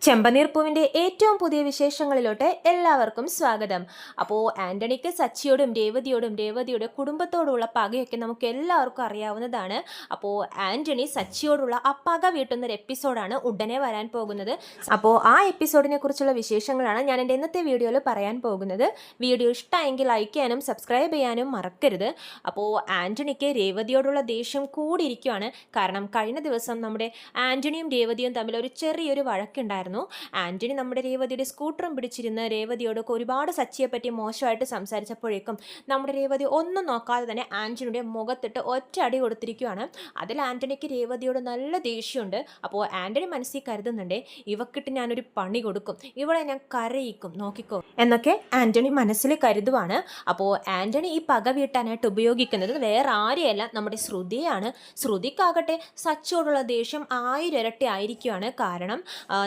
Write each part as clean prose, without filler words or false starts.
ചെമ്പനീർപ്പൂവിൻ്റെ ഏറ്റവും പുതിയ വിശേഷങ്ങളിലോട്ട് എല്ലാവർക്കും സ്വാഗതം. അപ്പോൾ ആൻ്റണിക്ക് സച്ചിയോടും രേവതിയുടെ കുടുംബത്തോടുള്ള പകയൊക്കെ നമുക്ക് എല്ലാവർക്കും അറിയാവുന്നതാണ്. അപ്പോൾ ആൻ്റണി സച്ചിയോടുള്ള ആ പക വീട്ടുന്നൊരു എപ്പിസോഡാണ് ഉടനെ വരാൻ പോകുന്നത്. അപ്പോൾ ആ എപ്പിസോഡിനെ കുറിച്ചുള്ള വിശേഷങ്ങളാണ് ഞാൻ എൻ്റെ ഇന്നത്തെ വീഡിയോയിൽ പറയാൻ പോകുന്നത്. വീഡിയോ ഇഷ്ടമെങ്കിൽ ലൈക്ക് ചെയ്യാനും സബ്സ്ക്രൈബ് ചെയ്യാനും മറക്കരുത്. അപ്പോൾ ആൻ്റണിക്ക് രേവതിയോടുള്ള ദേഷ്യം കൂടിയിരിക്കുകയാണ്. കാരണം കഴിഞ്ഞ ദിവസം നമ്മുടെ ആൻ്റണിയും രേവതിയും തമ്മിൽ ഒരു ചെറിയൊരു വഴക്കുണ്ടായിരുന്നു. ആൻ്റണി നമ്മുടെ രേവതിയുടെ സ്കൂട്ടറും പിടിച്ചിരുന്ന് രേവതിയോടൊക്കെ ഒരുപാട് സച്ചിയെപ്പറ്റി മോശമായിട്ട് സംസാരിച്ചപ്പോഴേക്കും നമ്മുടെ രേവതി ഒന്നും നോക്കാതെ തന്നെ ആൻ്റണിയുടെ മുഖത്തിട്ട് ഒറ്റ അടി കൊടുത്തിരിക്കുകയാണ്. അതിൽ ആൻ്റണിക്ക് രേവതിയോട് നല്ല ദേഷ്യമുണ്ട്. അപ്പോൾ ആൻ്റണി മനസ്സിൽ കരുതുന്നുണ്ട്, ഇവക്കിട്ട് ഞാനൊരു പണി കൊടുക്കും, ഇവളെ ഞാൻ കരയിക്കും, നോക്കിക്കോ എന്നൊക്കെ ആൻ്റണി മനസ്സിൽ കരുതുവാണ്. അപ്പോൾ ആൻ്റണി ഈ പക വീട്ടാനായിട്ട് ഉപയോഗിക്കുന്നത് വേറെ ആരെയല്ല, നമ്മുടെ ശ്രുതിയാണ്. ശ്രുതിക്കാകട്ടെ സച്ചിയോടുള്ള ദേഷ്യം 1000 ഇരട്ടി ആയിരിക്കുകയാണ്. കാരണം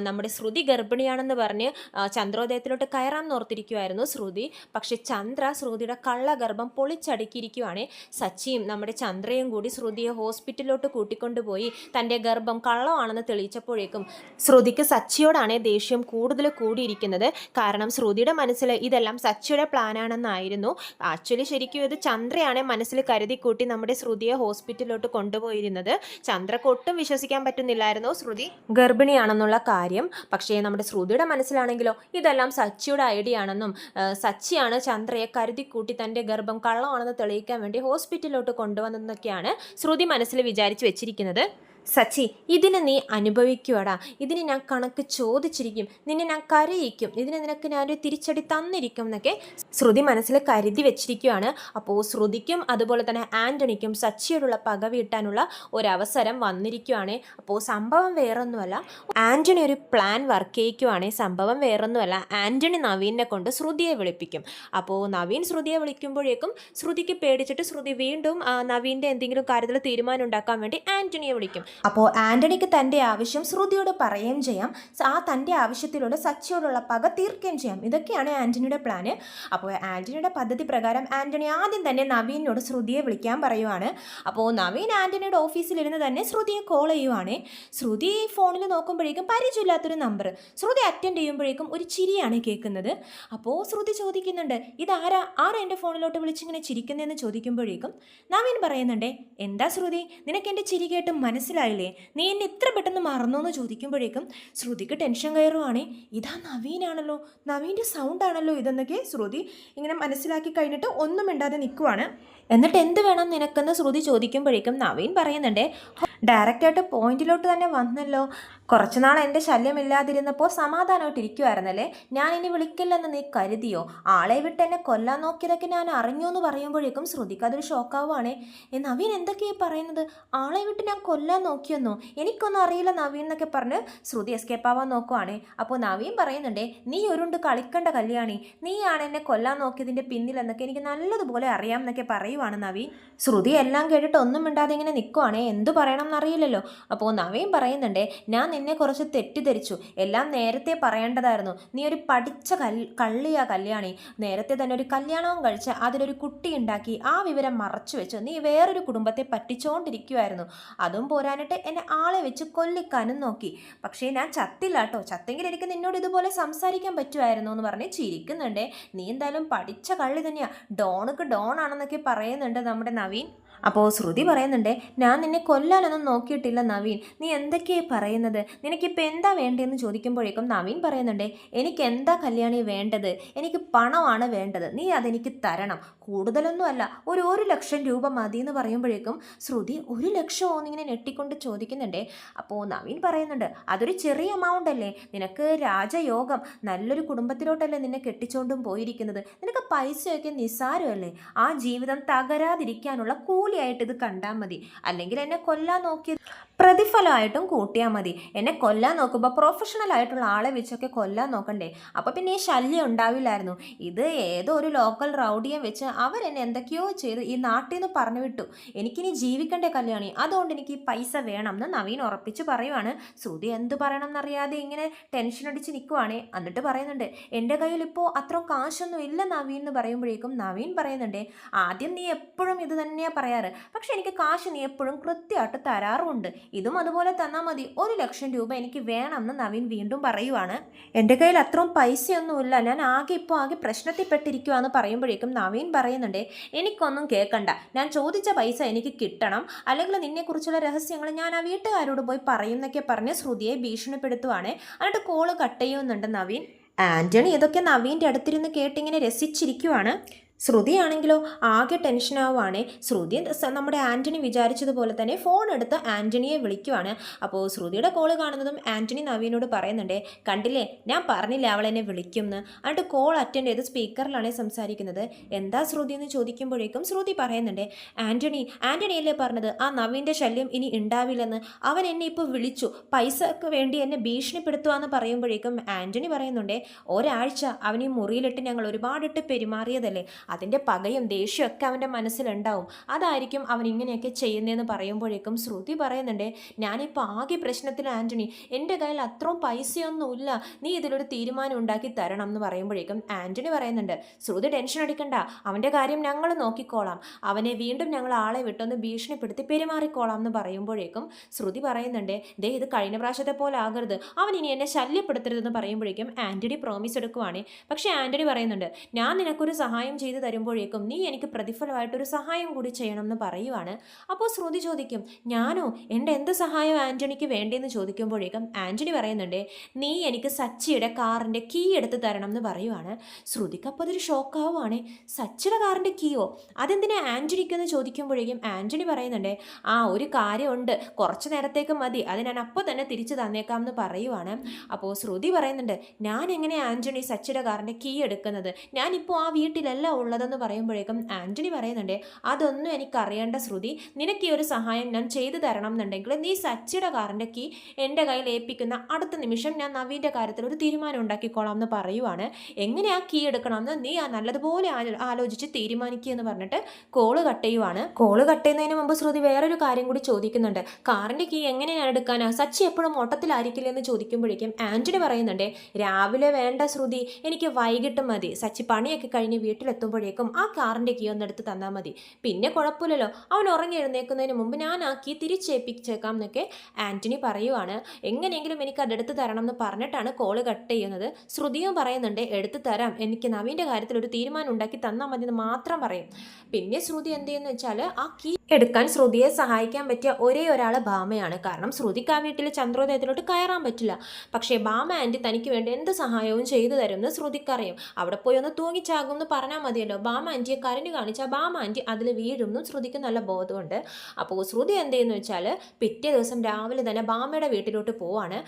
നമ്മുടെ ശ്രുതി ഗർഭിണിയാണെന്ന് പറഞ്ഞ് ചന്ദ്രോദയത്തിലോട്ട് കയറാൻ ഓർത്തിരിക്കുമായിരുന്നു ശ്രുതി. പക്ഷെ ശ്രുതിയുടെ കള്ളഗർഭം പൊളിച്ചടുക്കിയിരിക്കുവാണ്. സച്ചിയും നമ്മുടെ ചന്ദ്രയും കൂടി ശ്രുതിയെ ഹോസ്പിറ്റലിലോട്ട് കൂട്ടിക്കൊണ്ടുപോയി തൻ്റെ ഗർഭം കള്ളമാണെന്ന് തെളിയിച്ചപ്പോഴേക്കും ശ്രുതിക്ക് സച്ചിയോടാണ് ദേഷ്യം കൂടുതൽ കൂടിയിരിക്കുന്നത്. കാരണം ശ്രുതിയുടെ മനസ്സിൽ ഇതെല്ലാം സച്ചിയുടെ പ്ലാനാണെന്നായിരുന്നു. ആക്ച്വലി ശരിക്കും ഇത് ചന്ദ്രയാണ് മനസ്സിൽ കരുതിക്കൂട്ടി നമ്മുടെ ശ്രുതിയെ ഹോസ്പിറ്റലിലോട്ട് കൊണ്ടുപോയിരുന്നത്. ചന്ദ്രക്ക് ഒട്ടും വിശ്വസിക്കാൻ പറ്റുന്നില്ലായിരുന്നു ശ്രുതി ഗർഭിണിയാണെന്നുള്ള കാര്യം. പക്ഷേ നമ്മുടെ ശ്രുതിയുടെ മനസ്സിലാണെങ്കിലോ ഇതെല്ലാം സച്ചിയുടെ ഐഡിയ ആണെന്നും സച്ചിയാണ് ചന്ദ്രയെ കരുതിക്കൂട്ടി തൻ്റെ ഗർഭം കള്ളമാണെന്ന് തെളിയിക്കാൻ വേണ്ടി ഹോസ്പിറ്റലിലോട്ട് കൊണ്ടുവന്നതെന്നൊക്കെയാണ് ശ്രുതി മനസ്സിൽ വിചാരിച്ച് വെച്ചിരിക്കുന്നത്. സച്ചി, ഇതിന് നീ അനുഭവിക്കുവാടാ, ഇതിന് ഞാൻ കണക്ക് ചോദിച്ചിരിക്കും, നിന്നെ ഞാൻ കരയിക്കും, ഇതിന് നിനക്ക് ഞാനൊരു തിരിച്ചടി തന്നിരിക്കും എന്നൊക്കെ ശ്രുതി മനസ്സിൽ കരുതി വെച്ചിരിക്കുകയാണ്. അപ്പോൾ ശ്രുതിക്കും അതുപോലെ തന്നെ ആൻ്റണിക്കും സച്ചിയോടുള്ള പക വീട്ടാനുള്ള ഒരവസരം വന്നിരിക്കുകയാണ്. അപ്പോൾ സംഭവം വേറൊന്നുമല്ല, ആൻ്റണി ഒരു പ്ലാൻ വർക്ക് ചെയ്യിക്കുവാണ്. സംഭവം വേറൊന്നുമല്ല, ആൻ്റണി നവീനെ കൊണ്ട് ശ്രുതിയെ വിളിപ്പിക്കും. അപ്പോൾ നവീൻ ശ്രുതിയെ വിളിക്കുമ്പോഴേക്കും ശ്രുതിക്ക് പേടിച്ചിട്ട് ശ്രുതി വീണ്ടും നവീൻ്റെ എന്തെങ്കിലും കാര്യത്തിൽ തീരുമാനം ഉണ്ടാക്കാൻ വേണ്ടി ആൻ്റണിയെ വിളിക്കും. അപ്പോൾ ആൻ്റണിക്ക് തൻ്റെ ആവശ്യം ശ്രുതിയോട് പറയുകയും ചെയ്യാം, ആ തൻ്റെ ആവശ്യത്തിലൂടെ സച്ചിയോടുള്ള പക തീർക്കുകയും ചെയ്യാം. ഇതൊക്കെയാണ് ആൻ്റണിയുടെ പ്ലാന്. അപ്പോൾ ആൻ്റണിയുടെ പദ്ധതി പ്രകാരം ആൻ്റണി ആദ്യം തന്നെ നവീനോട് ശ്രുതിയെ വിളിക്കാൻ പറയുവാണ്. അപ്പോൾ നവീൻ ആൻ്റണിയുടെ ഓഫീസിലിരുന്ന് തന്നെ ശ്രുതിയെ കോൾ ചെയ്യുവാണ്. ശ്രുതി ഫോണിൽ നോക്കുമ്പോഴേക്കും പരിചയമില്ലാത്തൊരു നമ്പർ. ശ്രുതി അറ്റൻഡ് ചെയ്യുമ്പോഴേക്കും ഒരു ചിരിയാണ് കേൾക്കുന്നത്. അപ്പോൾ ശ്രുതി ചോദിക്കുന്നുണ്ട്, ഇതാരാ എൻ്റെ ഫോണിലോട്ട് വിളിച്ചിങ്ങനെ ചിരിക്കുന്നതെന്ന് ചോദിക്കുമ്പോഴേക്കും നവീൻ പറയുന്നുണ്ട്, എന്താ ശ്രുതി, നിനക്ക് എൻ്റെ ചിരി കേട്ട് മനസ്സിലായില്ലേ, നീ എന്നെ ഇത്ര പെട്ടെന്ന് മറന്നോ എന്ന് ചോദിക്കുമ്പോഴേക്കും ശ്രുതിക്ക് ടെൻഷൻ കയറുവാണേ. ഇതാ നവീനാണല്ലോ, നവീൻ്റെ സൗണ്ട് ആണല്ലോ ഇതെന്നൊക്കെ ശ്രുതി ഇങ്ങനെ മനസ്സിലാക്കി കഴിഞ്ഞിട്ട് ഒന്നും മിണ്ടാതെ നിൽക്കുവാണ്. എന്നിട്ട് എന്ത് വേണം നിനക്കെന്ന് ശ്രുതി ചോദിക്കുമ്പോഴേക്കും നവീൻ പറയുന്നുണ്ട്, ഡയറക്റ്റായിട്ട് പോയിന്റിലോട്ട് തന്നെ വന്നല്ലോ, കുറച്ചുനാൾ എൻ്റെ ശല്യമില്ലാതിരുന്നപ്പോൾ സമാധാനമായിട്ട് ഇരിക്കുമായിരുന്നല്ലേ, ഞാൻ ഇനി വിളിക്കില്ലെന്ന് നീ കരുതിയോ, ആളെ വിട്ട് എന്നെ കൊല്ലാൻ നോക്കിയതൊക്കെ ഞാൻ അറിഞ്ഞു എന്ന് പറയുമ്പോഴേക്കും ശ്രുതിക്ക് അതൊരു ഷോക്കാവുകയാണേ. നവീൻ എന്തൊക്കെയാണ് പറയുന്നത്, ആളെ വിട്ട് ഞാൻ കൊല്ലാൻ നോക്കിയെന്നോ, എനിക്കൊന്നും അറിയില്ല നവീൻ എന്നൊക്കെ പറഞ്ഞ് ശ്രുതി എസ്കേപ്പ് ആവാൻ നോക്കുവാണേ. അപ്പോൾ നവീൻ പറയുന്നുണ്ട്, നീ ഒരുണ്ട് കളിക്കേണ്ട കല്യാണി, നീയാണ് എന്നെ കൊല്ലാൻ നോക്കിയതിൻ്റെ പിന്നിലെന്നൊക്കെ എനിക്ക് നല്ലതുപോലെ അറിയാം എന്നൊക്കെ പറയുവാണ് നവീൻ. ശ്രുതി എല്ലാം കേട്ടിട്ട് ഒന്നും മിണ്ടാതെ ഇങ്ങനെ നിൽക്കുവാണേ, എന്തു പറയണം എന്നറിയില്ലല്ലോ. അപ്പോൾ നവീൻ പറയുന്നുണ്ട്, ഞാൻ നിന്നെ കുറച്ച് തെറ്റിദ്ധരിച്ചു, എല്ലാം നേരത്തെ പറയേണ്ടതായിരുന്നു, നീ ഒരു പഠിച്ച കള്ളിയാ കല്യാണി, നേരത്തെ തന്നെ ഒരു കല്യാണവും കഴിച്ച് അതിലൊരു കുട്ടി ഉണ്ടാക്കി ആ വിവരം മറച്ചു വെച്ചു നീ വേറൊരു കുടുംബത്തെ പറ്റിച്ചുകൊണ്ടിരിക്കുമായിരുന്നു, അതും പോരാനിട്ട് എന്നെ ആളെ വെച്ച് കൊല്ലിക്കാനും നോക്കി, പക്ഷേ ഞാൻ ചത്തില്ല കേട്ടോ, ചത്തെങ്കിൽ എനിക്ക് നിന്നോട് ഇതുപോലെ സംസാരിക്കാൻ പറ്റുമായിരുന്നു എന്ന് പറഞ്ഞ് ചിരിക്കുന്നുണ്ട്. നീ എന്തായാലും പഠിച്ച കള്ളി തന്നെയാ, ഡോണക്ക് ഡോൺ ആണെന്നൊക്കെ പറയുന്നുണ്ട് നമ്മുടെ നവീൻ. അപ്പോൾ ശ്രുതി പറയുന്നുണ്ട്, ഞാൻ നിന്നെ കൊല്ലാനൊന്നും നോക്കിയിട്ടില്ല നവീൻ, നീ എന്തൊക്കെയാണ് പറയുന്നത്, നിനക്കിപ്പോൾ എന്താ വേണ്ടതെന്ന് ചോദിക്കുമ്പോഴേക്കും നവീൻ പറയുന്നുണ്ട്, എനിക്ക് എന്താ കല്യാണി വേണ്ടത്, എനിക്ക് പണമാണ് വേണ്ടത്, നീ അതെനിക്ക് തരണം, കൂടുതലൊന്നുമല്ല, ഒരു 1,00,000 രൂപ മതി എന്ന് പറയുമ്പോഴേക്കും ശ്രുതി 1,00,000 എന്നിങ്ങനെ ഞെട്ടിക്കൊണ്ട് ചോദിക്കുന്നുണ്ട്. അപ്പോൾ നവീൻ പറയുന്നുണ്ട്, അതൊരു ചെറിയ എമൗണ്ട് അല്ലേ, നിനക്ക് രാജയോഗം, നല്ലൊരു കുടുംബത്തിലോട്ടല്ലേ നിന്നെ കെട്ടിച്ചോണ്ടും പോയിരിക്കുന്നത്, നിനക്ക് പൈസയൊക്കെ നിസ്സാരമല്ലേ, ആ ജീവിതം തകരാതിരിക്കാനുള്ള കൂലിയായിട്ട് ഇത് കണ്ടാൽ മതി, അല്ലെങ്കിൽ എന്നെ കൊല്ലാൻ നോക്കിയത് പ്രതിഫലമായിട്ടും കൂട്ടിയാൽ മതി, എന്നെ കൊല്ലാൻ നോക്കുമ്പോൾ പ്രൊഫഷണൽ ആയിട്ടുള്ള ആളെ വെച്ചൊക്കെ കൊല്ലാൻ നോക്കണ്ടേ, അപ്പോൾ പിന്നെ ഈ ശല്യം ഉണ്ടാവില്ലായിരുന്നു, ഇത് ഏതോ ഒരു ലോക്കൽ റൗഡിയെ വെച്ച് അവരെന്നെ എന്തൊക്കെയോ ചെയ്ത് ഈ നാട്ടിൽ നിന്ന് പറഞ്ഞു വിട്ടു, എനിക്കിനി ജീവിക്കണ്ടേ കല്യാണി, അതുകൊണ്ട് എനിക്ക് ഈ പൈസ വേണം എന്ന് നവീൻ ഉറപ്പിച്ച് പറയുവാണ്. ശ്രുതി എന്ത് പറയണം എന്നറിയാതെ ഇങ്ങനെ ടെൻഷൻ അടിച്ച് നിൽക്കുവാണേ. എന്നിട്ട് പറയുന്നുണ്ട്, എൻ്റെ കയ്യിൽ ഇപ്പോൾ അത്ര കാശൊന്നും ഇല്ല നവീൻ എന്ന് പറയുമ്പോഴേക്കും നവീൻ പറയുന്നുണ്ട്, ആദ്യം നീ എപ്പോഴും ഇത് തന്നെയാണ് പറയാറ്, പക്ഷെ എനിക്ക് കാശ് നീ എപ്പോഴും കൃത്യമായിട്ട് തരാറുമുണ്ട്, ഇതും അതുപോലെ തന്നാൽ മതി, 1,00,000 രൂപ എനിക്ക് വേണമെന്ന് നവീൻ വീണ്ടും പറയുവാണ്. എൻ്റെ കയ്യിൽ അത്രയും പൈസയൊന്നുമില്ല, ഞാൻ ആകെ പ്രശ്നത്തിൽപ്പെട്ടിരിക്കുവാന്ന് പറയുമ്പോഴേക്കും നവീൻ പറയുന്നുണ്ട്, എനിക്കൊന്നും കേൾക്കണ്ട, ഞാൻ ചോദിച്ച പൈസ എനിക്ക് കിട്ടണം, അല്ലെങ്കിൽ നിന്നെക്കുറിച്ചുള്ള രഹസ്യങ്ങൾ ഞാൻ ആ വീട്ടുകാരോട് പോയി പറയുന്നൊക്കെ പറഞ്ഞ് ശ്രുതിയെ ഭീഷണിപ്പെടുത്തുവാണ്. എന്നിട്ട് കോള് കട്ട് ചെയ്യുന്നുണ്ട് നവീൻ. ആൻ്റണി ഇതൊക്കെ നവീൻ്റെ അടുത്തിരുന്ന് കേട്ടിങ്ങനെ രസിച്ചിരിക്കുവാണ്. ശ്രുതിയാണെങ്കിലോ ആകെ ടെൻഷനാവുകയാണേ. ശ്രുതി നമ്മുടെ ആൻ്റണി വിചാരിച്ചതുപോലെ തന്നെ ഫോൺ എടുത്ത് ആൻ്റണിയെ വിളിക്കുവാണ്. അപ്പോൾ ശ്രുതിയുടെ കോള് കാണുന്നതും ആൻ്റണി നവീനോട് പറയുന്നുണ്ട്, കണ്ടില്ലേ ഞാൻ പറഞ്ഞില്ലേ അവളെന്നെ വിളിക്കുമെന്ന്. എന്നിട്ട് കോൾ അറ്റൻഡ് ചെയ്ത് സ്പീക്കറിലാണ് സംസാരിക്കുന്നത്. എന്താ ശ്രുതി എന്ന് ചോദിക്കുമ്പോഴേക്കും ശ്രുതി പറയുന്നുണ്ട്, ആൻ്റണിയല്ലേ പറഞ്ഞത് ആ നവീൻ്റെ ശല്യം ഇനി ഉണ്ടാവില്ലെന്ന്, അവൻ എന്നെ ഇപ്പോൾ വിളിച്ചു, പൈസക്ക് വേണ്ടി എന്നെ ഭീഷണിപ്പെടുത്തുകയെന്ന് പറയുമ്പോഴേക്കും ആൻ്റണി പറയുന്നുണ്ട്, ഒരാഴ്ച അവൻ ഈ മുറിയിലിട്ട് ഞങ്ങൾ ഒരുപാടിട്ട് പെരുമാറിയതല്ലേ, അതിൻ്റെ പകയും ദേഷ്യമൊക്കെ അവൻ്റെ മനസ്സിലുണ്ടാവും, അതായിരിക്കും അവൻ ഇങ്ങനെയൊക്കെ ചെയ്യുന്നതെന്ന് പറയുമ്പോഴേക്കും ശ്രുതി പറയുന്നുണ്ട്, ഞാനിപ്പോൾ ആകെ പ്രശ്നത്തിൽ ആൻ്റണി, എൻ്റെ കയ്യിൽ അത്രയും പൈസയൊന്നുമില്ല, നീ ഇതിലൊരു തീരുമാനം ഉണ്ടാക്കി തരണം എന്ന് പറയുമ്പോഴേക്കും ആൻ്റണി പറയുന്നുണ്ട്, ശ്രുതി ടെൻഷൻ അടിക്കണ്ട, അവൻ്റെ കാര്യം ഞങ്ങൾ നോക്കിക്കോളാം, അവനെ വീണ്ടും ഞങ്ങൾ ആളെ വിട്ടൊന്ന് ഭീഷണിപ്പെടുത്തി പെരുമാറിക്കോളാം എന്ന് പറയുമ്പോഴേക്കും ശ്രുതി പറയുന്നുണ്ട്, ദേ ഇത് കഴിഞ്ഞ പ്രാവശ്യത്തെ പോലെ ആകരുത്, അവൻ ഇനി എന്നെ ശല്യപ്പെടുത്തരുതെന്ന് പറയുമ്പോഴേക്കും ആൻ്റണി പ്രോമിസ് എടുക്കുവാണ്. പക്ഷേ ആൻ്റണി പറയുന്നുണ്ട്, ഞാൻ നിനക്കൊരു സഹായം ചെയ്ത് തരുമ്പോഴേക്കും നീ എനിക്ക് പ്രതിഫലമായിട്ടൊരു സഹായം കൂടി ചെയ്യണം എന്ന് പറയുവാണ്. അപ്പോൾ ശ്രുതി ചോദിക്കും, ഞാനോ, എൻ്റെ എന്ത് സഹായം ആൻ്റണിക്ക് വേണ്ടിയെന്ന് ചോദിക്കുമ്പോഴേക്കും ആൻ്റണി പറയുന്നുണ്ട്, നീ എനിക്ക് സച്ചിയുടെ കാറിൻ്റെ കീ എടുത്ത് തരണം എന്ന് പറയുവാണ്. ശ്രുതിക്ക് അപ്പോൾ അതൊരു ഷോക്കാവുകയാണ്. സച്ചിയുടെ കാറിൻ്റെ കീയോ, അതെന്തിനാ ആൻ്റണിക്കെന്ന് ചോദിക്കുമ്പോഴേക്കും ആൻ്റണി പറയുന്നുണ്ട്, ആ ഒരു കാര്യമുണ്ട്, കുറച്ച് നേരത്തേക്ക് മതി, അത് ഞാൻ അപ്പോൾ തന്നെ തിരിച്ചു തന്നേക്കാം എന്ന് പറയുവാണ്. അപ്പോൾ ശ്രുതി പറയുന്നുണ്ട്, ഞാൻ എങ്ങനെ ആൻ്റണി സച്ചിയുടെ കാറിൻ്റെ കീ എടുക്കുന്നത്, ഞാനിപ്പോൾ ആ വീട്ടിലല്ല ഉള്ളതെന്ന് പറയുമ്പോഴേക്കും ആൻ്റണി പറയുന്നുണ്ട്, അതൊന്നും എനിക്കറിയേണ്ട ശ്രുതി, നിനക്ക് ഈ ഒരു സഹായം ഞാൻ ചെയ്തു തരണം എന്നുണ്ടെങ്കിൽ നീ സച്ചിയുടെ കാറിൻ്റെ കീ എൻ്റെ കയ്യിൽ ഏൽപ്പിക്കുന്ന അടുത്ത നിമിഷം ഞാൻ നവീൻ്റെ കാര്യത്തിൽ ഒരു തീരുമാനം ഉണ്ടാക്കിക്കോളാം എന്ന് പറയുവാണ്. എങ്ങനെ ആ കീ എടുക്കണമെന്ന് നീ നല്ലതുപോലെ ആലോചിച്ച് തീരുമാനിക്കുക എന്ന് പറഞ്ഞിട്ട് കോള് കട്ട് ചെയ്യുവാണ്. കോള് കട്ട് ചെയ്യുന്നതിന് മുമ്പ് ശ്രുതി വേറൊരു കാര്യം കൂടി ചോദിക്കുന്നുണ്ട്, കാറിൻ്റെ കീ എങ്ങനെ ഞാൻ എടുക്കാനാ, സച്ചി എപ്പോഴും ഓട്ടത്തിലായിരിക്കില്ല എന്ന് ചോദിക്കുമ്പോഴേക്കും ആൻ്റണി പറയുന്നുണ്ട്, രാവിലെ വേണ്ട ശ്രുതി, എനിക്ക് വൈകിട്ട് മതി, സച്ചി പണിയൊക്കെ കഴിഞ്ഞ് വീട്ടിലെത്തുമ്പോഴേക്കും ആ കാറിൻ്റെ കീ ഒന്ന് എടുത്ത് തന്നാൽ മതി, പിന്നെ കുഴപ്പമില്ലല്ലോ, അവൻ ഉറങ്ങി എഴുന്നേൽക്കുന്നതിന് മുമ്പ് ഞാൻ ആ കീ തിരിച്ചേൽപ്പിച്ചേക്കാം എന്നൊക്കെ ആൻ്റണി പറയുവാണ്. എങ്ങനെയെങ്കിലും എനിക്ക് അതെടുത്ത് തരണം എന്ന് പറഞ്ഞിട്ടാണ് കോള് കട്ട് ചെയ്യുന്നത്. ശ്രുതിയും പറയുന്നുണ്ട്, എടുത്തു തരാം, എനിക്ക് നവീൻ്റെ കാര്യത്തിൽ ഒരു തീരുമാനം ഉണ്ടാക്കി തന്നാൽ മതി എന്ന് മാത്രം പറയും. പിന്നെ ശ്രുതി എന്ത് ചെയ്യുന്നു വെച്ചാൽ ആ കീ എടുക്കാൻ ശ്രുതിയെ സഹായിക്കാൻ പറ്റിയ ഒരേ ഒരാൾ ഭാമയാണ്. കാരണം ശ്രുതിക്ക് ആ വീട്ടിൽ ചന്ദ്രോദയത്തിലോട്ട് കയറാൻ പറ്റില്ല. പക്ഷേ ഭാമ ആൻറ്റി തനിക്ക് വേണ്ടി എന്ത് സഹായവും ചെയ്തു തരുമെന്ന് ശ്രുതിക്കറിയും. അവിടെ പോയി ഒന്ന് തൂങ്ങിച്ചാകും എന്ന് പറഞ്ഞാൽ മതിയല്ലോ, ഭാമ ആൻറ്റിയെ കരഞ്ഞു കാണിച്ചാൽ ഭാമ ആൻറ്റി അതിൽ വീഴുമെന്നും ശ്രുതിക്ക് നല്ല ബോധമുണ്ട്. അപ്പോൾ ശ്രുതി എന്ത് ചെയ്യുന്നു വെച്ചാൽ പിറ്റേ ദിവസം രാവിലെ തന്നെ ഭാമയുടെ വീട്ടിലോട്ട് പോവാണ്.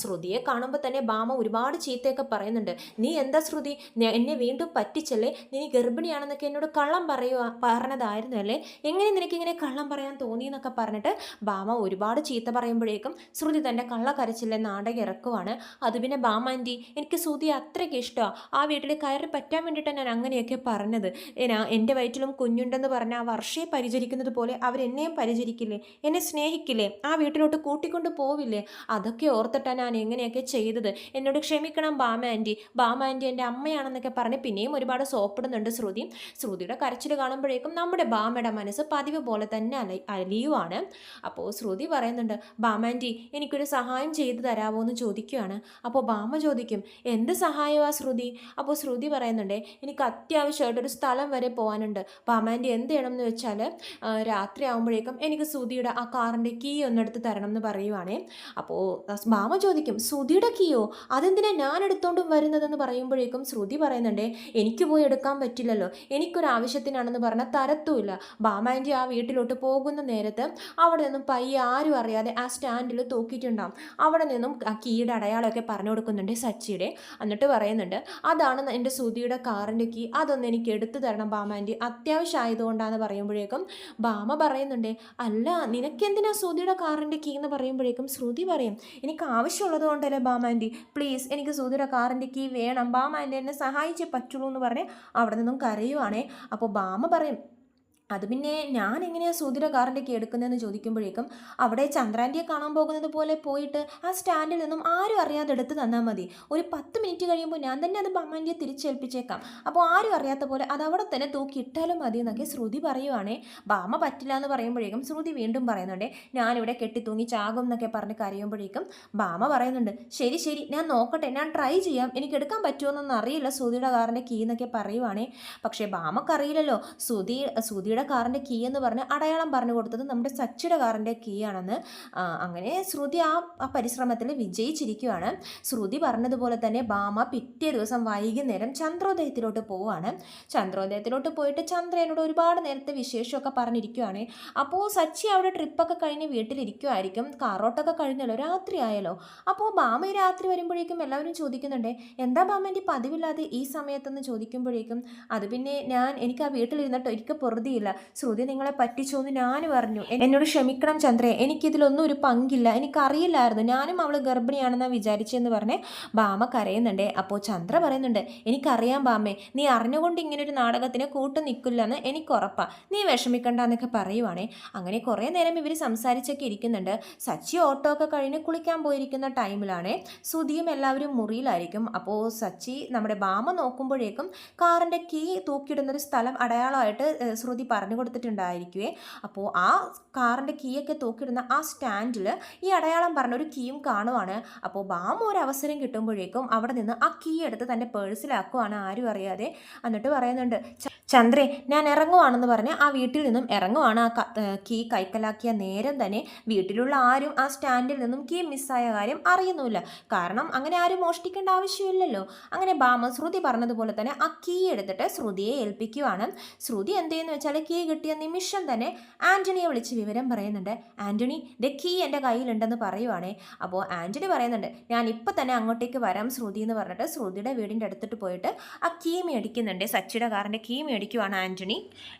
ശ്രുതിയെ കാണുമ്പോൾ തന്നെ ഭാമ ഒരുപാട് ചീത്തയൊക്കെ പറയുന്നുണ്ട്. നീ എന്താ ശ്രുതി, എന്നെ വീണ്ടും പറ്റിച്ചല്ലേ, നീ ഗർഭിണിയാണെന്നൊക്കെ എന്നോട് കള്ളം പറഞ്ഞതായിരുന്നു അല്ലേ, എങ്ങനെ നിനക്കിങ്ങനെ കള്ളം പറയാൻ തോന്നി എന്നൊക്കെ പറഞ്ഞിട്ട് ഭാമ ഒരുപാട് ചീത്ത പറയുമ്പോഴേക്കും ശ്രുതി തൻ്റെ കള്ളക്കരച്ചിലെ നാടകം ഇറക്കുവാണ്. അത് പിന്നെ ഭാമ ആൻറ്റി, എനിക്ക് ശ്രുതി അത്രയ്ക്ക് ഇഷ്ടമാണ്, ആ വീട്ടിൽ കയറി പറ്റാൻ വേണ്ടിയിട്ടാണ് ഞാൻ അങ്ങനെയൊക്കെ പറഞ്ഞത്, എൻ്റെ വയറ്റിലും കുഞ്ഞുണ്ടെന്ന് പറഞ്ഞാൽ ആ വർഷയെ പരിചരിക്കുന്നത് പോലെ അവരെന്നെയും പരിചരിക്കില്ലേ, എന്നെ സ്നേഹിക്കില്ലേ, ആ വീട്ടിലോട്ട് കൂട്ടിക്കൊണ്ട് പോവില്ലേ, അതൊക്കെ ഓർത്തിട്ടാണ് ഞാൻ എങ്ങനെയൊക്കെ ചെയ്തത്, എന്നോട് ക്ഷമിക്കണം ഭാമ ആൻറ്റി, ഭാമ ആൻറ്റി എൻ്റെ അമ്മയാണെന്നൊക്കെ പറഞ്ഞ് പിന്നെയും ഒരുപാട് സോപ്പിടുന്നുണ്ട് ശ്രുതി. ശ്രുതിയുടെ കരച്ചിൽ കാണുമ്പോഴേക്കും നമ്മുടെ ഭാമയുടെ മനസ്സ് പതിവ് പോലെ തന്നെ അലിയുവാണ്. അപ്പോൾ ശ്രുതി പറയുന്നുണ്ട്, ഭാമ ആൻറ്റി എനിക്കൊരു സഹായം ചെയ്തു തരാമോ എന്ന് ചോദിക്കുകയാണ്. അപ്പോൾ ഭാമ ചോദിക്കും, എന്ത് സഹായമാണ് ശ്രുതി? അപ്പോൾ ശ്രുതി പറയുന്നുണ്ട്, എനിക്ക് അത്യാവശ്യമായിട്ടൊരു സ്ഥലം വരെ പോകാനുണ്ട്, ഭാമ ആൻറ്റി എന്ത് ചെയ്യണം എന്ന് വെച്ചാൽ രാത്രി ആകുമ്പോഴേക്കും എനിക്ക് ശ്രുതിയുടെ ആ കാറിൻ്റെ കീ ഒന്നെടുത്ത് തരണം എന്ന് പറയുവാണേ. അപ്പോൾ ഭാമ ചോദിക്കും, ശ്രുതിയുടെ കീയോ, അതെന്തിനാ ഞാൻ എടുത്തോണ്ടും വരുന്നതെന്ന് പറയുമ്പോഴേക്കും ശ്രുതി പറയുന്നുണ്ട്, എനിക്ക് പോയി എടുക്കാൻ പറ്റില്ലല്ലോ, എനിക്കൊരു ആവശ്യത്തിനാണെന്ന് പറഞ്ഞാൽ തരത്തുമില്ല. ഭാമ ആൻറ്റി ആ വീട്ടിലോട്ട് പോകുന്ന നേരത്ത് അവിടെ നിന്നും പയ്യെ ആരും അറിയാതെ ആ സ്റ്റാൻഡിൽ തൂക്കിയിട്ടുണ്ടാവും. അവിടെ നിന്നും ആ കീയുടെ അടയാളമൊക്കെ പറഞ്ഞു കൊടുക്കുന്നുണ്ട് സച്ചിയുടെ. എന്നിട്ട് പറയുന്നുണ്ട്, അതാണ് എൻ്റെ ശ്രുതിയുടെ കാറിൻ്റെ കീ, അതൊന്ന് എനിക്ക് എടുത്തു തരണം ഭാമ ആൻറ്റി, അത്യാവശ്യമായതുകൊണ്ടാന്ന് പറയുമ്പോഴേക്കും ഭാമ പറയുന്നുണ്ട്, അല്ല നിനക്കെന്തിനാ ശ്രുതിയുടെ കാറിൻ്റെ കീ എന്ന് പറയുമ്പോഴേക്കും ശ്രുതി പറയും, എനിക്ക് ആവശ്യമുള്ളത് കൊണ്ടല്ലേ ഭാമ ആൻറ്റി, പ്ലീസ് എനിക്ക് ശ്രുതിയുടെ കാറിൻ്റെ കീ വേണം, ഭാമ ആൻറ്റി എന്നെ സഹായിച്ചേ പറ്റുള്ളൂ എന്ന് പറഞ്ഞ് അവിടെ നിന്നും കരയുവാണേ. അപ്പോൾ ഭാമ പറയും, അത് പിന്നെ ഞാൻ എങ്ങനെയാണ് ശ്രുതിയുടെ കാറിൻ്റെ കീ എടുക്കുന്നതെന്ന് ചോദിക്കുമ്പോഴേക്കും അവിടെ ചന്ദ്രാൻ്റിയെ കാണാൻ പോകുന്നത് പോലെ പോയിട്ട് ആ സ്റ്റാൻഡിൽ നിന്നും ആരും അറിയാതെ എടുത്ത് തന്നാൽ മതി. ഒരു 10 മിനിറ്റ് കഴിയുമ്പോൾ ഞാൻ തന്നെ അത് ബാമാൻ്റിയെ തിരിച്ചേൽപ്പിച്ചേക്കാം. അപ്പോൾ ആരും അറിയാത്ത പോലെ അത് അവിടെ തന്നെ തൂക്കി ഇട്ടാലും മതി എന്നൊക്കെ ശ്രുതി പറയുവാണേ. ബാമ പറ്റില്ല എന്ന് പറയുമ്പോഴേക്കും ശ്രുതി വീണ്ടും പറയുന്നുണ്ട് ഞാനിവിടെ കെട്ടി തൂങ്ങി ചാകും എന്നൊക്കെ പറഞ്ഞ് കരയുമ്പോഴേക്കും ബാമ പറയുന്നുണ്ട് ശരി ശരി ഞാൻ നോക്കട്ടെ, ഞാൻ ട്രൈ ചെയ്യാം, എനിക്ക് എടുക്കാൻ പറ്റുമോന്നൊന്നും അറിയില്ല ശ്രുതിയുടെ കാറിൻ്റെ കീ എന്നൊക്കെ പറയുവാണേ. പക്ഷേ ബാമക്കറിയില്ലല്ലോ ശ്രുതിയുടെ കാറിൻ്റെ കീ എന്ന് പറഞ്ഞ് അടയാളം പറഞ്ഞു കൊടുത്തത് നമ്മുടെ സച്ചിയുടെ കാറിൻ്റെ കീ ആണെന്ന്. അങ്ങനെ ശ്രുതി ആ പരിശ്രമത്തിൽ വിജയിച്ചിരിക്കുകയാണ്. ശ്രുതി പറഞ്ഞതുപോലെ തന്നെ ബാമ പിറ്റേ ദിവസം വൈകുന്നേരം ചന്ദ്രോദയത്തിലോട്ട് പോവുകയാണ്. ചന്ദ്രോദയത്തിലോട്ട് പോയിട്ട് ചന്ദ്രനോട് ഒരുപാട് നേരത്തെ വിശേഷമൊക്കെ പറഞ്ഞിരിക്കുകയാണ്. അപ്പോൾ സച്ചി അവിടെ ട്രിപ്പൊക്കെ കഴിഞ്ഞ് വീട്ടിലിരിക്കുമായിരിക്കും. കാറോട്ടൊക്കെ കഴിഞ്ഞല്ലോ, രാത്രി ആയല്ലോ. അപ്പോൾ ബാമ ഈ രാത്രി വരുമ്പോഴേക്കും എല്ലാവരും ചോദിക്കുന്നുണ്ട് എന്താ ബാമേൻ്റെ പതിവില്ലാതെ ഈ സമയത്തെന്ന് ചോദിക്കുമ്പോഴേക്കും അത് പിന്നെ എനിക്ക് ആ വീട്ടിലിരുന്നിട്ട് ഒരിക്കൽ പൊറുതിയില്ല, ശ്രുതി നിങ്ങളെ പറ്റിച്ചോന്ന് ഞാൻ പറഞ്ഞു, എന്നോട് ക്ഷമിക്കണം ചന്ദ്രേ, എനിക്കിതിലൊന്നും ഒരു പങ്കില്ല, എനിക്കറിയില്ലായിരുന്നു, ഞാനും അവൾ ഗർഭിണിയാണെന്നാണ് വിചാരിച്ചെന്ന് പറഞ്ഞ് ബാമ കരയുന്നുണ്ട്. അപ്പോൾ ചന്ദ്ര പറയുന്നുണ്ട് എനിക്കറിയാം ബാമേ, നീ അറിഞ്ഞുകൊണ്ട് ഇങ്ങനൊരു നാടകത്തിന് കൂട്ടു നിൽക്കില്ലെന്ന് എനിക്ക് ഉറപ്പാണ്, നീ വിഷമിക്കണ്ട എന്നൊക്കെ പറയുവാണേ. അങ്ങനെ കുറേ നേരം ഇവർ സംസാരിച്ചൊക്കെ ഇരിക്കുന്നുണ്ട്. സച്ചി ഓട്ടോ ഒക്കെ കഴിഞ്ഞ് കുളിക്കാൻ പോയിരിക്കുന്ന ടൈമിലാണ് ശ്രുതിയും എല്ലാവരും മുറിയിലായിരിക്കും. അപ്പോൾ സച്ചി നമ്മുടെ ബാമ നോക്കുമ്പോഴേക്കും കാറിൻ്റെ കീ തൂക്കിയിടുന്നൊരു സ്ഥലം അടയാളമായിട്ട് ശ്രുതി പറഞ്ഞു കൊടുത്തിട്ടുണ്ടായിരിക്കുവേ. അപ്പോൾ ആ കാറിൻ്റെ കീയൊക്കെ തൂക്കിയിടുന്ന ആ സ്റ്റാൻഡിൽ ഈ അടയാളം പറഞ്ഞൊരു കീയും കാണുവാണ്. അപ്പോൾ ബാമ ഒരു അവസരം കിട്ടുമ്പോഴേക്കും അവിടെ നിന്ന് ആ കീ എടുത്ത് തൻ്റെ പേഴ്സിലാക്കുവാണ് ആരും അറിയാതെ. എന്നിട്ട് പറയുന്നുണ്ട് ചന്ദ്രേ ഞാൻ ഇറങ്ങുവാണെന്ന് പറഞ്ഞ് ആ വീട്ടിൽ നിന്നും ഇറങ്ങുവാണ്. ആ കീ കൈക്കലാക്കിയ നേരം തന്നെ വീട്ടിലുള്ള ആരും ആ സ്റ്റാൻഡിൽ നിന്നും കീ മിസ്സായ കാര്യം അറിയുന്നില്ല. കാരണം അങ്ങനെ ആരും മോഷ്ടിക്കേണ്ട ആവശ്യമില്ലല്ലോ. അങ്ങനെ ബാമ ശ്രുതി പറഞ്ഞതുപോലെ തന്നെ ആ കീ എടുത്തിട്ട് ശ്രുതിയെ ഏൽപ്പിക്കുവാണ്. ശ്രുതി എന്ത് ചെയ്യുന്നു വെച്ചാൽ കീ കിട്ടിയ നിമിഷം തന്നെ ആൻ്റണിയെ വിളിച്ച് വിവരം പറയുന്നുണ്ട്. ആൻ്റണി ദ കീ എൻ്റെ കയ്യിലുണ്ടെന്ന് പറയുവാണേ. അപ്പോൾ ആൻ്റണി പറയുന്നുണ്ട് ഞാൻ ഇപ്പം തന്നെ അങ്ങോട്ടേക്ക് വരാം ശ്രുതി എന്ന് പറഞ്ഞിട്ട് ശ്രുതിയുടെ വീടിൻ്റെ അടുത്തിട്ട് പോയിട്ട് ആ കീ മേടിക്കുന്നുണ്ട്. സച്ചിയുടെ കാറിൻ്റെ കീ മേടിക്കുവാണ് ആൻ്റണി.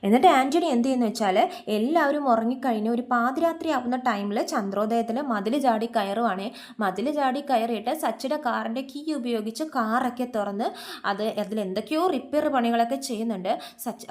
എന്നിട്ട് ആൻ്റണി എന്ത് ചെയ്യുന്നു വെച്ചാൽ എല്ലാവരും ഉറങ്ങിക്കഴിഞ്ഞ് ഒരു പാതിരാത്രി ആവുന്ന ടൈമിൽ ചന്ദ്രോദയത്തിൽ മതിൽ ചാടി കയറുവാണ്. മതിൽ ചാടി കയറിയിട്ട് സച്ചിയുടെ കാറിൻ്റെ കീ ഉപയോഗിച്ച് കാറൊക്കെ തുറന്ന് അതിൽ എന്തൊക്കെയോ റിപ്പയർ പണികളൊക്കെ ചെയ്യുന്നുണ്ട്.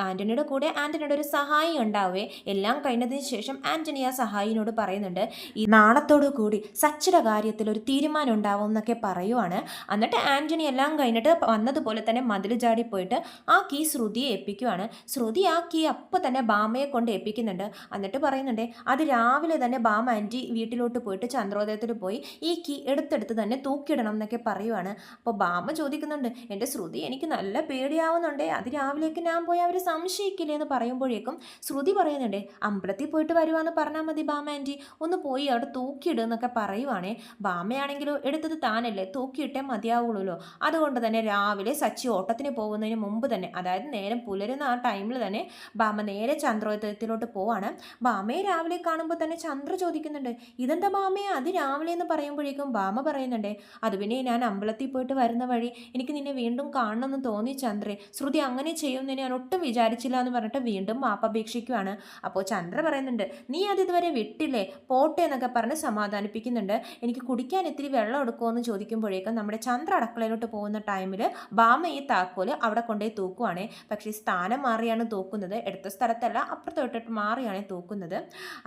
ആൻ്റണിയുടെ കൂടെ ആൻ്റണിയുടെ ഒരു സഹായി ഉണ്ടാവേ. എല്ലാം കഴിഞ്ഞതിന് ശേഷം ആൻ്റണി ആ സഹായിനോട് പറയുന്നുണ്ട് ഈ നാളത്തോടു കൂടി സച്ചിയുടെ കാര്യത്തിൽ ഒരു തീരുമാനം ഉണ്ടാവും എന്നൊക്കെ പറയുവാണ്. എന്നിട്ട് ആൻ്റണി എല്ലാം കഴിഞ്ഞിട്ട് വന്നതുപോലെ തന്നെ മതിൽ ചാടി പോയിട്ട് ആ കീ ശ്രുതിയെ ഏൽപ്പിക്കുവാണ്. ശ്രുതി ആ കീ അപ്പോൾ തന്നെ ബാമയെ കൊണ്ട് ഏൽപ്പിക്കുന്നുണ്ട്. എന്നിട്ട് പറയുന്നുണ്ട് അത് രാവിലെ തന്നെ ബാമ ആൻറ്റി വീട്ടിലോട്ട് പോയിട്ട് ചന്ദ്രോദയത്തിൽ പോയി ഈ കീ എടുത്തെടുത്ത് തന്നെ തൂക്കിയിടണം എന്നൊക്കെ പറയുവാണ്. അപ്പോൾ ബാമ ചോദിക്കുന്നുണ്ട് എൻ്റെ ശ്രുതി എനിക്ക് നല്ല പേടിയാവുന്നുണ്ട്, അത് രാവിലേക്ക് ഞാൻ പോയി അവർ സംശയിക്കില്ലേ എന്ന് പറയുമ്പോഴേക്കും ശ്രുതി പറയുന്നുണ്ട് അമ്പലത്തിൽ പോയിട്ട് വരുവാന്ന് പറഞ്ഞാൽ മതി ബാമ ആൻറ്റി, ഒന്ന് പോയി അവിടെ തൂക്കിയിടുക എന്നൊക്കെ പറയുവാണേ. ബാമയാണെങ്കിലോ എടുത്തത് താനല്ലേ, തൂക്കിയിട്ടേ മതിയാവുള്ളൂ. അതുകൊണ്ട് തന്നെ രാവിലെ സച്ചി ഓട്ടത്തിന് പോകുന്നതിന് മുമ്പ് തന്നെ, അതായത് നേരം പുലരുന്ന ആ ടൈമിൽ തന്നെ ബാമ നേരെ ചന്ദ്രോദയത്തിലോട്ട് പോവാണ്. ബാമയെ രാവിലെ കാണുമ്പോൾ തന്നെ ചന്ദ്ര ചോദിക്കുന്നുണ്ട് ഇതെന്താ ബാമയെ അത് രാവിലെ എന്ന് പറയുമ്പോഴേക്കും ബാമ പറയുന്നുണ്ട് അത് പിന്നെ ഞാൻ അമ്പലത്തിൽ പോയിട്ട് വരുന്ന വഴി എനിക്ക് നിന്നെ വീണ്ടും കാണണമെന്ന് തോന്നി ചന്ദ്രേ, ശ്രുതി അങ്ങനെ ചെയ്യുമെന്ന് ഞാൻ ഒട്ടും വിചാരിച്ചില്ല എന്ന് പറഞ്ഞിട്ട് വീണ്ടും മാപ്പപേക്ഷിക്കുവാണ്. അപ്പോൾ ചന്ദ്ര പറയുന്നുണ്ട് നീ അത് ഇതുവരെ വിട്ടില്ലേ, പോട്ടെ എന്നൊക്കെ പറഞ്ഞ് സമാധാനിപ്പിക്കുന്നുണ്ട്. എനിക്ക് കുടിക്കാൻ ഇത്തിരി വെള്ളം എടുക്കുമോ എന്ന് ചോദിക്കുമ്പോഴേക്കും നമ്മുടെ ചന്ദ്ര അടുക്കളയിലോട്ട് പോകുന്ന ടൈമിൽ ബാമ ഈ താക്കോല് അവിടെ കൊണ്ടുപോയി തൂക്കുവാണേ. പക്ഷേ സ്ഥാനം മാറിയാണ് തൂക്കുന്നത്, എടുത്ത സ്ഥലത്തല്ല അപ്പുറത്തോട്ടിട്ട് മാറിയാണ് തൂക്കുന്നത്.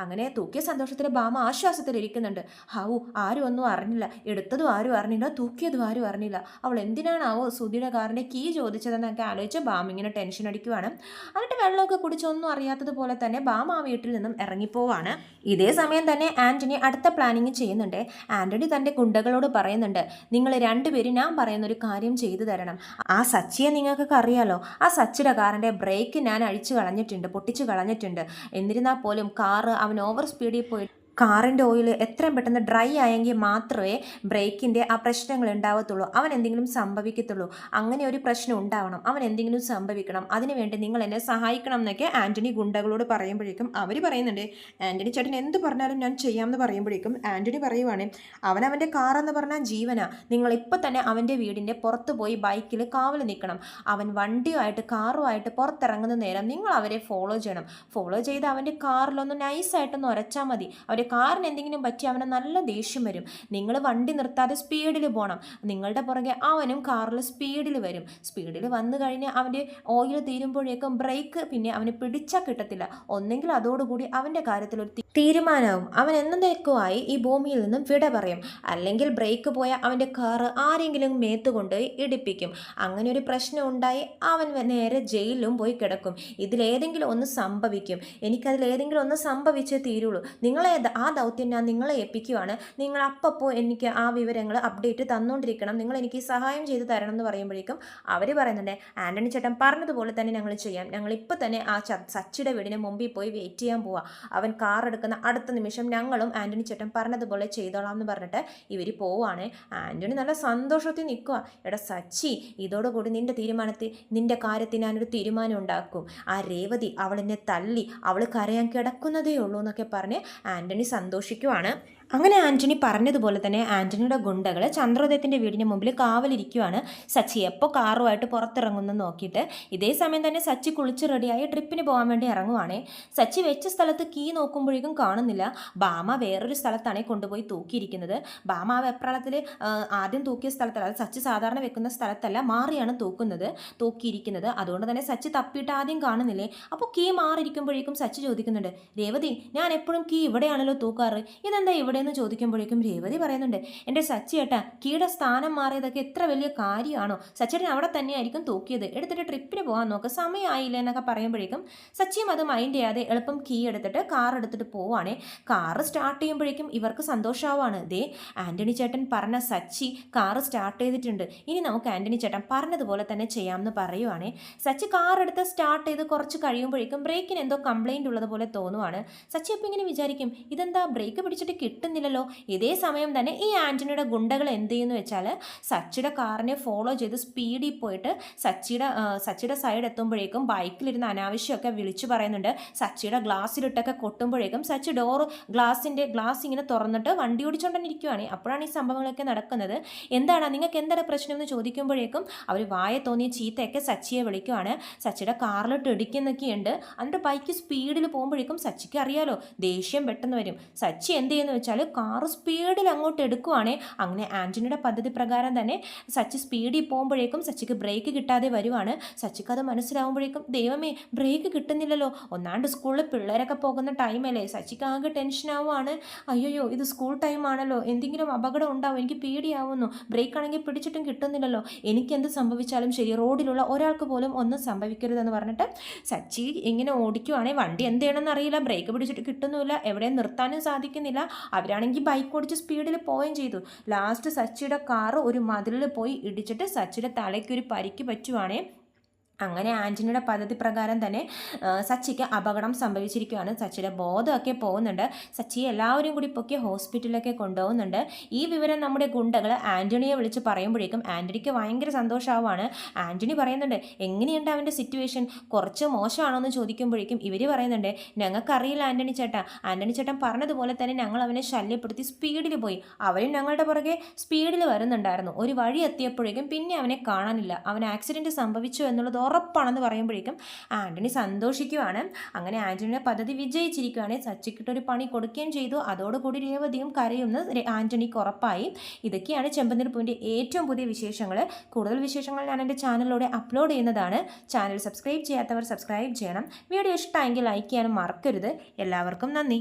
അങ്ങനെ തൂക്കിയ സന്തോഷത്തിൽ ബാമ ആശ്വാസത്തിലിരിക്കുന്നുണ്ട്. ആരും ഒന്നും അറിഞ്ഞില്ല, എടുത്തതും ആരും അറിഞ്ഞില്ല, തൂക്കിയതും ആരും അറിഞ്ഞില്ല, അവൾ എന്തിനാണാവോ ശ്രുതിയുടെ കാറിൻ്റെ കീ ചോദിച്ചതെന്നൊക്കെ ആലോചിച്ച് ബാമ ഇങ്ങനെ ടെൻഷൻ അടിക്കുവാണ്. എന്നിട്ട് വെള്ളമൊക്കെ കുടിച്ചൊന്നും അറിയാത്തതുപോലെ തന്നെ ബാമ ആ വീട്ടിൽ നിന്നും ഇറങ്ങിപ്പോവാണ്. ഇതേ സമയം തന്നെ ആൻ്റണി അടുത്ത പ്ലാനിങ് ചെയ്യുന്നുണ്ട്. ആൻ്റണി തൻ്റെ ഗുണ്ടകളോട് പറയുന്നുണ്ട് നിങ്ങൾ രണ്ടുപേരും ഞാൻ പറയുന്ന ഒരു കാര്യം ചെയ്തു തരണം. ആ സച്ചിയെ നിങ്ങൾക്കൊക്കെ അറിയാലോ, ആ സച്ചിയുടെ കാറിൻ്റെ ബ്രേക്ക് ഞാൻ പൊട്ടിച്ചു കളഞ്ഞിട്ടുണ്ട്. എന്നിരുന്നാൽ പോലും കാറ് അവൻ ഓവർ സ്പീഡിൽ പോയി കാറിൻ്റെ ഓയിൽ എത്രയും പെട്ടെന്ന് ഡ്രൈ ആയെങ്കിൽ മാത്രമേ ബ്രേക്കിൻ്റെ ആ പ്രശ്നങ്ങൾ ഉണ്ടാവത്തുള്ളൂ, അവൻ എന്തെങ്കിലും സംഭവിക്കത്തുള്ളൂ. അങ്ങനെ ഒരു പ്രശ്നം ഉണ്ടാവണം, അവൻ എന്തെങ്കിലും സംഭവിക്കണം, അതിനുവേണ്ടി നിങ്ങൾ എന്നെ സഹായിക്കണം എന്നൊക്കെ ആൻ്റണി ഗുണ്ടകളോട് പറയുമ്പോഴേക്കും അവർ പറയുന്നുണ്ട് ആൻ്റണി ചേട്ടൻ എന്ത് പറഞ്ഞാലും ഞാൻ ചെയ്യാമെന്ന് പറയുമ്പോഴേക്കും ആൻ്റണി പറയുവാണ് അവൻ്റെ കാറെന്ന് പറഞ്ഞാൽ ജീവനാ, നിങ്ങളിപ്പോൾ തന്നെ അവൻ്റെ വീടിൻ്റെ പുറത്ത് പോയി ബൈക്കിൽ കാവൽ നിൽക്കണം. അവൻ വണ്ടിയുമായിട്ട് കാറുമായിട്ട് പുറത്തിറങ്ങുന്ന നേരം നിങ്ങൾ അവരെ ഫോളോ ചെയ്യണം. ഫോളോ ചെയ്ത് അവൻ്റെ കാറിലൊന്ന് നൈസായിട്ടൊന്ന് ഉരച്ചാൽ മതി. അവരെ അവൻ്റെ കാറിന് എന്തെങ്കിലും പറ്റി അവന് നല്ല ദേഷ്യം വരും. നിങ്ങൾ വണ്ടി നിർത്താതെ സ്പീഡിൽ പോകണം. നിങ്ങളുടെ പുറകെ അവനും കാറിൽ സ്പീഡിൽ വരും. സ്പീഡിൽ വന്നു കഴിഞ്ഞാൽ അവൻ്റെ ഓയിൽ തീരുമ്പോഴേക്കും ബ്രേക്ക് പിന്നെ അവന് പിടിച്ചാൽ കിട്ടത്തില്ല. ഒന്നെങ്കിൽ അതോടുകൂടി അവൻ്റെ കാര്യത്തിൽ ഒരു തീരുമാനവും അവൻ എന്നേക്കുമായി ഈ ഭൂമിയിൽ നിന്നും വിട പറയും. അല്ലെങ്കിൽ ബ്രേക്ക് പോയാൽ അവൻ്റെ കാറ് ആരെങ്കിലും മേത്ത് കൊണ്ടുപോയി ഇടിപ്പിക്കും. അങ്ങനെ ഒരു പ്രശ്നം ഉണ്ടായി അവൻ നേരെ ജയിലിലും പോയി കിടക്കും. ഇതിലേതെങ്കിലും ഒന്ന് സംഭവിക്കും. എനിക്കതിലേതെങ്കിലും ഒന്ന് സംഭവിച്ചേ തീരുള്ളൂ. ആ ദൗത്യം ഞാൻ നിങ്ങളെ ഏൽപ്പിക്കുവാണ്. നിങ്ങൾ അപ്പോൾ എനിക്ക് ആ വിവരങ്ങൾ അപ്ഡേറ്റ് തന്നുകൊണ്ടിരിക്കണം. നിങ്ങൾ എനിക്ക് ഈ സഹായം ചെയ്ത് തരണം എന്ന് പറയുമ്പോഴേക്കും അവർ പറയുന്നുണ്ട്, ആൻ്റണി ചേട്ടൻ പറഞ്ഞതുപോലെ തന്നെ ഞങ്ങൾ ചെയ്യാം. ഞങ്ങളിപ്പോൾ തന്നെ ആ സച്ചിയുടെ വീടിന് മുമ്പിൽ പോയി വെയിറ്റ് ചെയ്യാൻ പോവാം. അവൻ കാർ എടുക്കുന്ന അടുത്ത നിമിഷം ഞങ്ങളും ആൻ്റണി ചേട്ടൻ പറഞ്ഞതുപോലെ ചെയ്തോളാം എന്ന് പറഞ്ഞിട്ട് ഇവർ പോവുകയാണ്. ആൻ്റണി നല്ല സന്തോഷത്തിൽ നിൽക്കുക. എടാ സച്ചി, ഇതോടുകൂടി നിൻ്റെ കാര്യത്തിൽ ഞാനൊരു തീരുമാനം ഉണ്ടാക്കും. ആ രേവതി അവളെന്നെ തല്ലി, അവൾ കരയാൻ കിടക്കുന്നതേ ഉള്ളൂ എന്നൊക്കെ പറഞ്ഞ് ആൻ്റണി സന്തോഷിക്കുവാണ്. അങ്ങനെ ആൻ്റണി പറഞ്ഞതുപോലെ തന്നെ ആൻ്റണിയുടെ ഗുണ്ടകൾ ചന്ദ്രോദയത്തിൻ്റെ വീടിന് മുമ്പിൽ കാവലിരിക്കുവാണ്. സച്ചി എപ്പോൾ കാറുമായിട്ട് പുറത്തിറങ്ങുന്നു നോക്കിയിട്ട്. ഇതേ സമയം തന്നെ സച്ചി കുളിച്ച് റെഡിയായി ട്രിപ്പിന് പോകാൻ വേണ്ടി ഇറങ്ങുവാണേ. സച്ചി വെച്ച സ്ഥലത്ത് കീ നോക്കുമ്പോഴേക്കും കാണുന്നില്ല. ഭാമ വേറൊരു സ്ഥലത്താണ് കൊണ്ടുപോയി തൂക്കിയിരിക്കുന്നത്. ഭാമ ആ വെപ്രാളത്തിൽ ആദ്യം തൂക്കിയ സ്ഥലത്തല്ല, അത് സച്ചി സാധാരണ വെക്കുന്ന സ്ഥലത്തല്ല, മാറിയാണ് തൂക്കിയിരിക്കുന്നത്. അതുകൊണ്ട് തന്നെ സച്ചി തപ്പിയിട്ട് ആദ്യം കാണുന്നില്ലേ. അപ്പോൾ കീ മാറിയിരിക്കുമ്പോഴേക്കും സച്ചി ചോദിക്കുന്നുണ്ട്, രേവതി ഞാൻ എപ്പോഴും കീ ഇവിടെയാണല്ലോ തൂക്കാറ്, ഇതെന്താ ഇവിടെ എന്ന് ചോദിക്കുമ്പോഴേക്കും രേവതി പറയുന്നുണ്ട്, എൻ്റെ സച്ചി ഏട്ടാ, കീയുടെ സ്ഥാനം മാറിയതൊക്കെ എത്ര വലിയ കാര്യമാണോ? സച്ചിയേട്ടൻ അവിടെ തന്നെയായിരിക്കും തൂക്കിയത്, എടുത്തിട്ട് ട്രിപ്പിന് പോകാൻ നോക്ക്, സമയമായില്ല എന്നൊക്കെ പറയുമ്പോഴേക്കും സച്ചിയും അത് മൈൻഡ് ചെയ്യാതെ എളുപ്പം കീ എടുത്തിട്ട് കാർ എടുത്തിട്ട് പോവാണേ. കാറ് സ്റ്റാർട്ട് ചെയ്യുമ്പോഴേക്കും ഇവർക്ക് സന്തോഷമാവാണ്. ദേ ആൻ്റണി ചേട്ടൻ പറഞ്ഞ സച്ചി കാറ് സ്റ്റാർട്ട് ചെയ്തിട്ടുണ്ട്, ഇനി നമുക്ക് ആൻ്റണി ചേട്ടൻ പറഞ്ഞതുപോലെ തന്നെ ചെയ്യാമെന്ന് പറയുവാണേ. സച്ചി കാർ എടുത്ത് സ്റ്റാർട്ട് ചെയ്ത് കുറച്ച് കഴിയുമ്പോഴേക്കും ബ്രേക്കിന് എന്തോ കംപ്ലൈൻറ്റ് ഉള്ളതുപോലെ തോന്നുവാണ്. സച്ചി അപ്പം ഇങ്ങനെ വിചാരിക്കും, ഇതെന്താ ബ്രേക്ക് പിടിച്ചിട്ട് കിട്ടുന്നില്ലല്ലോ. ഇതേ സമയം തന്നെ ഈ ആൻ്റണിയുടെ ഗുണ്ടകൾ എന്ത് ചെയ്യുന്നു വെച്ചാൽ സച്ചിയുടെ കാറിനെ ഫോളോ ചെയ്ത് സ്പീഡിൽ പോയിട്ട് സച്ചിയുടെ സൈഡ് എത്തുമ്പോഴേക്കും ബൈക്കിലിരുന്ന് അനാവശ്യമൊക്കെ വിളിച്ചു പറയുന്നുണ്ട്. സച്ചിയുടെ ഗ്ലാസ്സിലിട്ടൊക്കെ കൊട്ടുമ്പോഴേക്കും സച്ചി ഗ്ലാസ് ഇങ്ങനെ തുറന്നിട്ട് വണ്ടി ഓടിച്ചുകൊണ്ടന്നെ ഇരിക്കുവാണ്. അപ്പോഴാണ് ഈ സംഭവങ്ങളൊക്കെ നടക്കുന്നത്. എന്താണ് നിങ്ങൾക്ക് എന്താണ് പ്രശ്നം എന്ന് ചോദിക്കുമ്പോഴേക്കും അവർ വായ തോന്നിയ ചീത്തയൊക്കെ സച്ചിയെ വിളിക്കുവാണ്. സച്ചിയുടെ കാറിലിട്ട് ഇടിക്കുന്നൊക്കെയുണ്ട്. എന്നിട്ട് ബൈക്ക് സ്പീഡിൽ പോകുമ്പോഴേക്കും സച്ചിക്ക് അറിയാലോ ദേഷ്യം പെട്ടെന്ന് വരും. സച്ചി എന്ത് ചെയ്യുന്നു വെച്ചാൽ കാറ് സ്പീഡിൽ അങ്ങോട്ട് എടുക്കുവാണേ. അങ്ങനെ ആൻ്റണിയുടെ പദ്ധതി പ്രകാരം തന്നെ സച്ചി സ്പീഡിൽ പോകുമ്പോഴേക്കും സച്ചിക്ക് ബ്രേക്ക് കിട്ടാതെ വരുവാണ്. സച്ചിക്ക് അത് മനസ്സിലാവുമ്പോഴേക്കും ദൈവമേ ബ്രേക്ക് കിട്ടുന്നില്ലല്ലോ, ഒന്നാണ്ട് സ്കൂളിൽ പിള്ളേരൊക്കെ പോകുന്ന ടൈമല്ലേ, സച്ചിക്ക് ആകെ ടെൻഷനാവുകയാണ്. അയ്യോ ഇത് സ്കൂൾ ടൈം ആണല്ലോ, എന്തെങ്കിലും അപകടം ഉണ്ടാവും, എനിക്ക് പേടിയാവുന്നു, ബ്രേക്ക് ആണെങ്കിൽ പിടിച്ചിട്ടും കിട്ടുന്നില്ലല്ലോ, എനിക്കെന്ത് സംഭവിച്ചാലും ശരി റോഡിലുള്ള ഒരാൾക്ക് പോലും ഒന്നും സംഭവിക്കരുതെന്ന് പറഞ്ഞിട്ട് സച്ചി ഇങ്ങനെ ഓടിക്കുവാണെങ്കിൽ വണ്ടി എന്ത് ചെയ്യണമെന്ന് അറിയില്ല, ബ്രേക്ക് പിടിച്ചിട്ട് കിട്ടുന്നില്ല, എവിടെയും നിർത്താനും സാധിക്കുന്നില്ല. അവരാണെങ്കിൽ ബൈക്ക് ഓടിച്ച് സ്പീഡിൽ പോവുകയും ചെയ്തു. ലാസ്റ്റ് സച്ചിയുടെ കാറ് ഒരു മതിലിൽ പോയി ഇടിച്ചിട്ട് സച്ചിയുടെ തലയ്ക്കൊരു പരിക്ക് പറ്റുവാണേ. അങ്ങനെ ആൻ്റണിയുടെ പദ്ധതി പ്രകാരം തന്നെ സച്ചിക്ക് അപകടം സംഭവിച്ചിരിക്കുകയാണ്. സച്ചിയുടെ ബോധമൊക്കെ പോകുന്നുണ്ട്. സച്ചിയെ എല്ലാവരും കൂടി പൊക്കി ഹോസ്പിറ്റലിലൊക്കെ കൊണ്ടുപോകുന്നുണ്ട്. ഈ വിവരം നമ്മുടെ ഗുണ്ടകൾ ആൻ്റണിയെ വിളിച്ച് പറയുമ്പോഴേക്കും ആൻ്റണിക്ക് ഭയങ്കര സന്തോഷമാവുകയാണ്. ആൻ്റണി പറയുന്നുണ്ട്, എങ്ങനെയുണ്ട് അവൻ്റെ സിറ്റുവേഷൻ, കുറച്ച് മോശമാണോ എന്ന് ചോദിക്കുമ്പോഴേക്കും ഇവർ പറയുന്നുണ്ട്, ഞങ്ങൾക്കറിയില്ല ആൻ്റണി ചേട്ടൻ പറഞ്ഞതുപോലെ തന്നെ ഞങ്ങൾ അവനെ ശല്യപ്പെടുത്തി സ്പീഡിൽ പോയി, അവരും ഞങ്ങളുടെ പുറകെ സ്പീഡിൽ വരുന്നുണ്ടായിരുന്നു. ഒരു വഴി എത്തിയപ്പോഴേക്കും പിന്നെ അവനെ കാണാനില്ല, അവൻ ആക്സിഡൻറ്റ് സംഭവിച്ചു എന്നുള്ളത് ഉറപ്പാണെന്ന് പറയുമ്പോഴേക്കും ആൻ്റണി സന്തോഷിക്കുവാണ്. അങ്ങനെ ആൻ്റണിയുടെ പദ്ധതി വിജയിച്ചിരിക്കുകയാണ്. സച്ചിക്കിട്ടൊരു പണി കൊടുക്കുകയും ചെയ്തു. അതോടുകൂടി രേവതിയും കരയുമെന്ന് ആൻ്റണിക്ക് ഉറപ്പായി. ഇതൊക്കെയാണ് ചെമ്പനീർ പൂവിൻ്റെ ഏറ്റവും പുതിയ വിശേഷങ്ങൾ. കൂടുതൽ വിശേഷങ്ങൾ ഞാൻ എൻ്റെ ചാനലിലൂടെ അപ്ലോഡ് ചെയ്യുന്നതാണ്. ചാനൽ സബ്സ്ക്രൈബ് ചെയ്യാത്തവർ സബ്സ്ക്രൈബ് ചെയ്യണം. വീഡിയോ ഇഷ്ടമായെങ്കിൽ ലൈക്ക് ചെയ്യാനും മറക്കരുത്. എല്ലാവർക്കും നന്ദി.